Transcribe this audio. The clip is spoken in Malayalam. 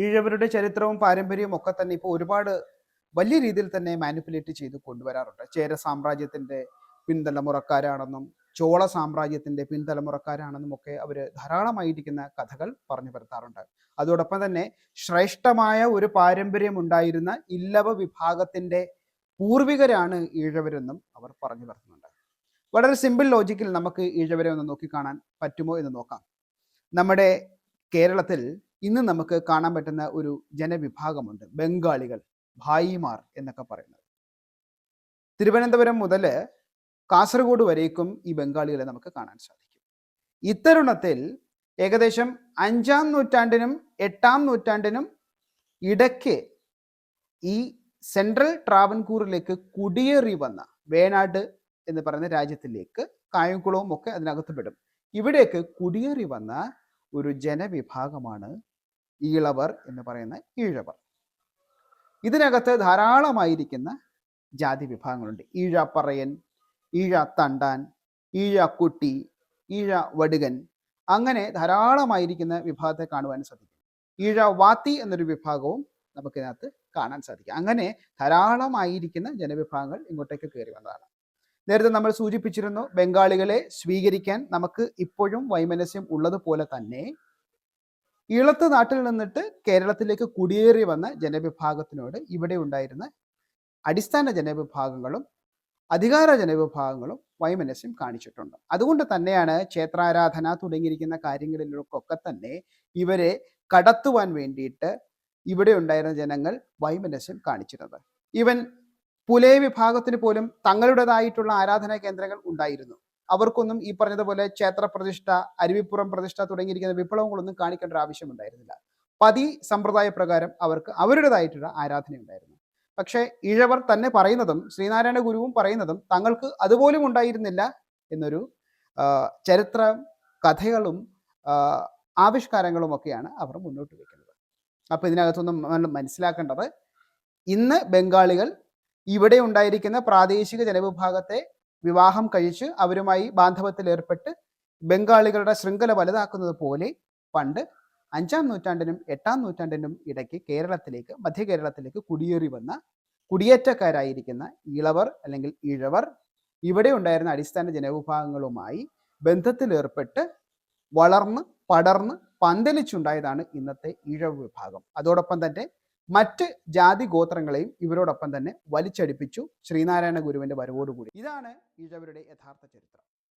ഈഴവരുടെ ചരിത്രവും പാരമ്പര്യവും ഒക്കെ തന്നെ ഇപ്പോൾ ഒരുപാട് വലിയ രീതിയിൽ തന്നെ മാനിപ്പുലേറ്റ് ചെയ്ത് കൊണ്ടുവരാറുണ്ട്. ചേര സാമ്രാജ്യത്തിന്റെ പിൻതലമുറക്കാരാണെന്നും ചോള സാമ്രാജ്യത്തിന്റെ പിൻതലമുറക്കാരാണെന്നും ഒക്കെ അവർ ധാരാളമായിരിക്കുന്ന കഥകൾ പറഞ്ഞു വരുത്താറുണ്ട്. അതോടൊപ്പം തന്നെ ശ്രേഷ്ഠമായ ഒരു പാരമ്പര്യം ഉണ്ടായിരുന്ന ഇല്ലവ വിഭാഗത്തിന്റെ പൂർവികരാണ് ഈഴവരെന്നും അവർ പറഞ്ഞു വരുന്നുണ്ട്. വളരെ സിമ്പിൾ ലോജിക്കിൽ നമുക്ക് ഈഴവരെ ഒന്ന് നോക്കിക്കാണാൻ പറ്റുമോ എന്ന് നോക്കാം. നമ്മുടെ കേരളത്തിൽ ഇന്ന് നമുക്ക് കാണാൻ പറ്റുന്ന ഒരു ജനവിഭാഗമുണ്ട്, ബംഗാളികൾ, ഭായിമാർ എന്നൊക്കെ പറയുന്നത്. തിരുവനന്തപുരം മുതൽ കാസർഗോഡ് വരേക്കും ഈ ബംഗാളികളെ നമുക്ക് കാണാൻ സാധിക്കും. ഇത്തരുണത്തിൽ ഏകദേശം 5-ാം നൂറ്റാണ്ടിനും 8-ാം നൂറ്റാണ്ടിനും ഇടയ്ക്ക് ഈ സെൻട്രൽ ട്രാവൻകൂറിലേക്ക് കുടിയേറി വന്ന വേണാട് എന്ന് പറയുന്ന രാജ്യത്തിലേക്ക്, കായംകുളവും ഒക്കെ അതിനകത്ത് പെടും, ഇവിടേക്ക് കുടിയേറി വന്ന ഒരു ജനവിഭാഗമാണ് ഈളവർ എന്ന് പറയുന്ന ഈഴവർ. ഇതിനകത്ത് ധാരാളമായിരിക്കുന്ന ജാതി വിഭാഗങ്ങളുണ്ട്. ഈഴപ്പറയൻ, ഈഴ തണ്ടാൻ, ഈഴക്കുട്ടി, ഈഴ വടുകൻ, അങ്ങനെ ധാരാളമായിരിക്കുന്ന വിഭാഗത്തെ കാണുവാൻ സാധിക്കും. ഈഴ വാത്തി എന്നൊരു വിഭാഗവും നമുക്കിതിനകത്ത് കാണാൻ സാധിക്കും. അങ്ങനെ ധാരാളമായിരിക്കുന്ന ജനവിഭാഗങ്ങൾ ഇങ്ങോട്ടേക്ക് കയറി വന്നതാണ്. നേരത്തെ നമ്മൾ സൂചിപ്പിച്ചിരുന്നു, ബംഗാളികളെ സ്വീകരിക്കാൻ നമുക്ക് ഇപ്പോഴും വൈമനസ്യം ഉള്ളതുപോലെ തന്നെ ഈളത്ത് നാട്ടിൽ നിന്നിട്ട് കേരളത്തിലേക്ക് കുടിയേറി വന്ന ജനവിഭാഗത്തിനോട് ഇവിടെ ഉണ്ടായിരുന്ന അടിസ്ഥാന ജനവിഭാഗങ്ങളും അധികാര ജനവിഭാഗങ്ങളും വൈമനസ്യം കാണിച്ചിട്ടുണ്ട്. അതുകൊണ്ട് തന്നെയാണ് ക്ഷേത്രാരാധന തുടങ്ങിയിരിക്കുന്ന കാര്യങ്ങളിലൊക്കെ തന്നെ ഇവരെ കടത്തുവാൻ വേണ്ടിയിട്ട് ഇവിടെ ഉണ്ടായിരുന്ന ജനങ്ങൾ വൈമനസ്യം കാണിച്ചിരുന്നത്. ഈവൻ പുലയ വിഭാഗത്തിന് പോലും തങ്ങളുടേതായിട്ടുള്ള ആരാധനാ കേന്ദ്രങ്ങൾ ഉണ്ടായിരുന്നു. അവർക്കൊന്നും ഈ പറഞ്ഞതുപോലെ ക്ഷേത്ര പ്രതിഷ്ഠ, അരുവിപ്പുറം പ്രതിഷ്ഠ തുടങ്ങിയിരിക്കുന്ന വിപ്ലവങ്ങളൊന്നും കാണിക്കേണ്ട ഒരു ആവശ്യമുണ്ടായിരുന്നില്ല. പതി സമ്പ്രദായ പ്രകാരം അവർക്ക് അവരുടേതായിട്ടുള്ള ആരാധന ഉണ്ടായിരുന്നു. പക്ഷേ ഈഴവർ തന്നെ പറയുന്നതും ശ്രീനാരായണ ഗുരുവും പറയുന്നതും തങ്ങൾക്ക് അതുപോലും ഉണ്ടായിരുന്നില്ല എന്നൊരു ചരിത്ര കഥകളും ആവിഷ്കാരങ്ങളും ഒക്കെയാണ് അവർ മുന്നോട്ട് വയ്ക്കുന്നത്. അപ്പോൾ ഇതിനകത്തൊന്നും നമ്മൾ മനസ്സിലാക്കേണ്ടത്, ഇന്ന് ബംഗാളികൾ ഇവിടെ ഉണ്ടായിരിക്കുന്ന പ്രാദേശിക ജനവിഭാഗത്തെ വിവാഹം കഴിച്ച് അവരുമായി ബാന്ധവത്തിൽ ഏർപ്പെട്ട് ബംഗാളികളുടെ ശൃംഖല വലുതാക്കുന്നത് പോലെ പണ്ട് 5-ാം നൂറ്റാണ്ടിനും 8-ാം നൂറ്റാണ്ടിനും ഇടയ്ക്ക് കേരളത്തിലേക്ക്, മധ്യ കേരളത്തിലേക്ക് കുടിയേറി വന്ന കുടിയേറ്റക്കാരായിരിക്കുന്ന ഈളവർ അല്ലെങ്കിൽ ഈഴവർ ഇവിടെ ഉണ്ടായിരുന്ന അടിസ്ഥാന ജനവിഭാഗങ്ങളുമായി ബന്ധത്തിലേർപ്പെട്ട് വളർന്ന് പടർന്ന് പന്തലിച്ചുണ്ടായതാണ് ഇന്നത്തെ ഈഴവ വിഭാഗം. അതോടൊപ്പം തന്നെ മറ്റ് ജാതി ഗോത്രങ്ങളെയും ഇവരോടൊപ്പം തന്നെ വലിച്ചടിപ്പിച്ചു ശ്രീനാരായണ ഗുരുവിന്റെ വരവോടുകൂടി. ഇതാണ് ഈഴവരുടെ യഥാർത്ഥ ചരിത്രം.